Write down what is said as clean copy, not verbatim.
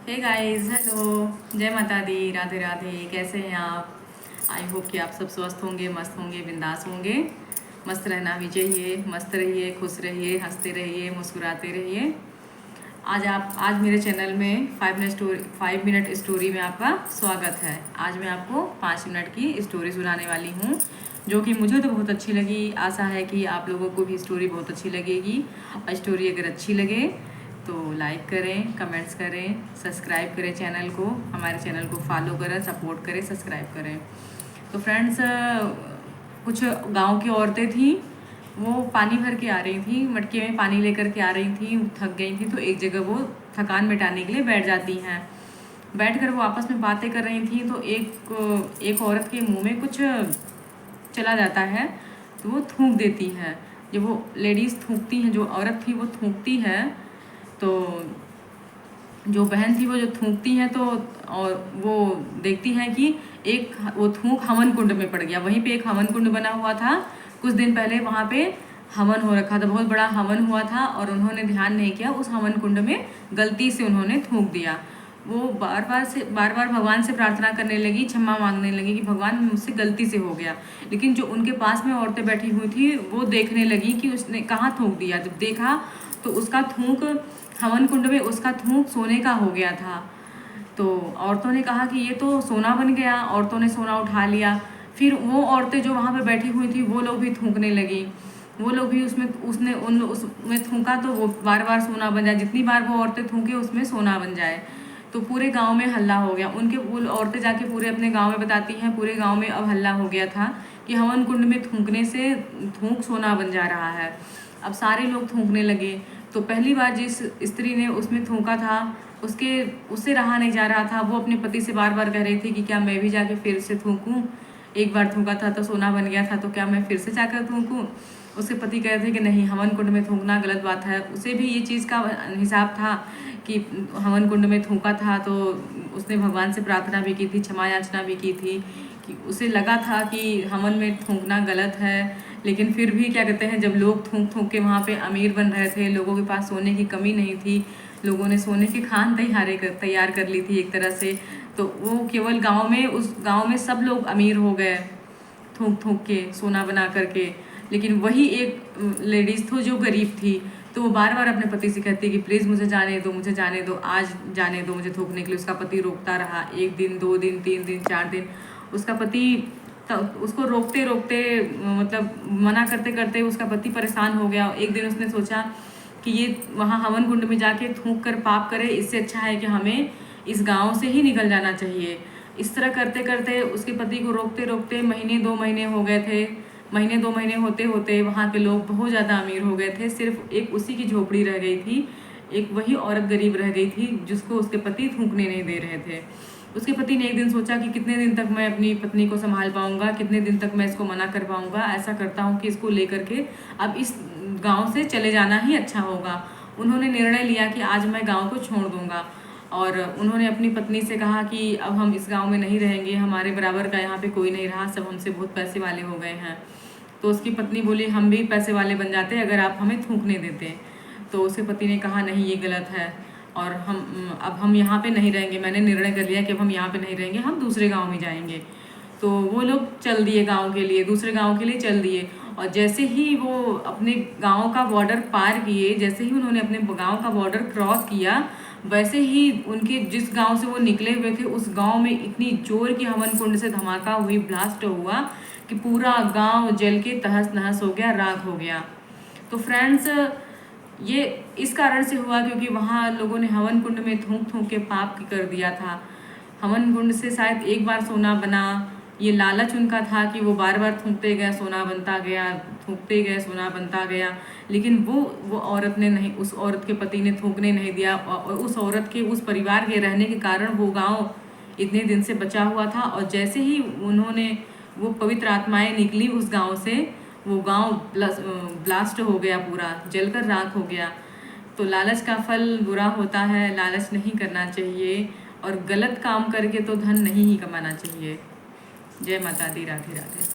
Hey guys, hello. जय माता दी, राधे राधे। कैसे हैं आप? आई होप कि आप सब स्वस्थ होंगे, मस्त होंगे, बिंदास होंगे। मस्त रहना भी चाहिए। मस्त रहिए, खुश रहिए, हंसते रहिए, मुस्कुराते रहिए। आज मेरे चैनल में 5 मिनट स्टोरी में आपका स्वागत है। आज मैं आपको 5 मिनट की स्टोरी सुनाने वाली हूँ, जो कि मुझे तो बहुत अच्छी लगी। आशा है कि आप लोगों को भी स्टोरी बहुत अच्छी लगेगी। और स्टोरी अगर अच्छी लगे तो लाइक करें, कमेंट्स करें, सब्सक्राइब करें चैनल को, हमारे चैनल को फॉलो करें, सपोर्ट करें, सब्सक्राइब करें। तो फ्रेंड्स, कुछ गांव की औरतें थीं। वो पानी भर के आ रही थी, मटके में पानी लेकर के आ रही थी। थक गई थी तो एक जगह वो थकान मिटाने के लिए बैठ जाती हैं। बैठकर वो आपस में बातें कर रही थी तो एक औरत के मुंह में कुछ चला जाता है तो वो थूक देती है। जब वो लेडीज़ थूकती हैं, जो औरत थी वो थूकती है, तो जो बहन थी वो जो थूकती हैं तो और वो देखती हैं कि एक वो थूक हवन कुंड में पड़ गया। वहीं पे एक हवन कुंड बना हुआ था। कुछ दिन पहले वहाँ पे हवन हो रखा था, बहुत बड़ा हवन हुआ था, और उन्होंने ध्यान नहीं किया। उस हवन कुंड में गलती से उन्होंने थूक दिया। वो बार बार भगवान से प्रार्थना करने लगी, क्षमा मांगने लगी कि भगवान मुझसे गलती से हो गया। लेकिन जो उनके पास में औरतें बैठी हुई थी वो देखने लगी कि उसने कहाँ थूक दिया। जब देखा तो उसका थूक हवन कुंड में, उसका थूक सोने का हो गया था। तो औरतों ने कहा कि ये तो सोना बन गया। औरतों ने सोना उठा लिया। फिर वो औरतें जो वहाँ पे बैठी हुई थी वो लोग भी थूकने लगी। वो लोग भी उसमें थूका तो वो बार बार सोना बन जाए। जितनी बार वो औरतें थूके उसमें सोना बन जाए। तो पूरे गांव में हल्ला हो गया। वो औरतें जाके पूरे अपने गांव में बताती हैं, पूरे गांव में अब हल्ला हो गया था कि हवन कुंड में थूकने से थूक सोना बन जा रहा है। अब सारे लोग थूकने लगे। तो पहली बार जिस स्त्री ने उसमें थूका था उससे रहा नहीं जा रहा था। वो अपने पति से बार बार कह रही थी कि क्या मैं भी जाके फिर से थूकूं? एक बार थूका था तो सोना बन गया था, तो क्या मैं फिर से जाकर थूकूं? उसके पति कह रहे थे कि नहीं, हवन कुंड में थूकना गलत बात है। उसे भी ये चीज़ का हिसाब था कि हवन कुंड में थूका था तो उसने भगवान से प्रार्थना भी की थी, क्षमा याचना भी की थी, कि उसे लगा था कि हवन में थूकना गलत है। लेकिन फिर भी क्या कहते हैं, जब लोग थूक थूक के वहाँ पे अमीर बन रहे थे, लोगों के पास सोने की कमी नहीं थी, लोगों ने सोने की खान तैयार कर ली थी एक तरह से। तो वो केवल उस गांव में सब लोग अमीर हो गए थूक थूक के, सोना बना करके। लेकिन वही एक लेडीज़ थी जो गरीब थी। तो वो बार बार अपने पति से कहती कि प्लीज़ मुझे जाने दो, मुझे जाने दो, आज जाने दो मुझे थूकने के लिए। उसका पति रोकता रहा। 1 दिन, 2 दिन, 3 दिन, 4 दिन। उसका पति उसको रोकते रोकते, मतलब मना करते करते उसका पति परेशान हो गया। एक दिन उसने सोचा कि ये वहाँ हवन कुंड में जाके थूक कर पाप करे, इससे अच्छा है कि हमें इस गांव से ही निकल जाना चाहिए। इस तरह करते करते उसके पति को रोकते रोकते महीने 2 महीने हो गए थे। महीने 2 महीने होते होते वहाँ के लोग बहुत ज़्यादा अमीर हो गए थे। सिर्फ एक उसी की झोपड़ी रह गई थी। एक वही औरत गरीब रह गई थी जिसको उसके पति थूकने नहीं दे रहे थे। उसके पति ने एक दिन सोचा कि कितने दिन तक मैं अपनी पत्नी को संभाल पाऊंगा, कितने दिन तक मैं इसको मना कर पाऊंगा। ऐसा करता हूँ कि इसको लेकर के अब इस गांव से चले जाना ही अच्छा होगा। उन्होंने निर्णय लिया कि आज मैं गांव को छोड़ दूंगा। और उन्होंने अपनी पत्नी से कहा कि अब हम इस गांव में नहीं रहेंगे, हमारे बराबर का यहाँ पे कोई नहीं रहा, सब हमसे बहुत पैसे वाले हो गए हैं। तो उसकी पत्नी बोली हम भी पैसे वाले बन जाते अगर आप हमें थूकने देते। तो उसके पति ने कहा नहीं, ये गलत है और अब हम यहाँ पे नहीं रहेंगे। मैंने निर्णय कर लिया कि अब हम यहाँ पे नहीं रहेंगे, हम दूसरे गांव में जाएंगे। तो वो लोग चल दिए गांव के लिए, दूसरे गांव के लिए चल दिए। और जैसे ही वो अपने गांव का बॉर्डर पार किए, जैसे ही उन्होंने अपने गांव का बॉर्डर क्रॉस किया, वैसे ही उनके जिस गांव से वो निकले हुए थे उस गांव में इतनी जोर की हवन कुंड से धमाका हुई, ब्लास्ट हुआ कि पूरा गांव जल के तहस नहस हो गया, राख हो गया। तो फ्रेंड्स, ये इस कारण से हुआ क्योंकि वहाँ लोगों ने हवन कुंड में थूक थूक के पाप कर दिया था। हवन कुंड से शायद एक बार सोना बना, ये लालच उनका था कि वो बार बार थूकते गए, सोना बनता गया, थूकते गए, सोना बनता गया। लेकिन वो औरत ने नहीं, उस औरत के पति ने थूकने नहीं दिया। और उस औरत के, उस परिवार के रहने के कारण वो गांव इतने दिन से बचा हुआ था। और जैसे ही वो पवित्र आत्माएं निकली उस गांव से, वो गांव ब्लास्ट हो गया, पूरा जलकर राख हो गया। तो लालच का फल बुरा होता है, लालच नहीं करना चाहिए, और गलत काम करके तो धन नहीं ही कमाना चाहिए। जय माता दी, राधे राधे।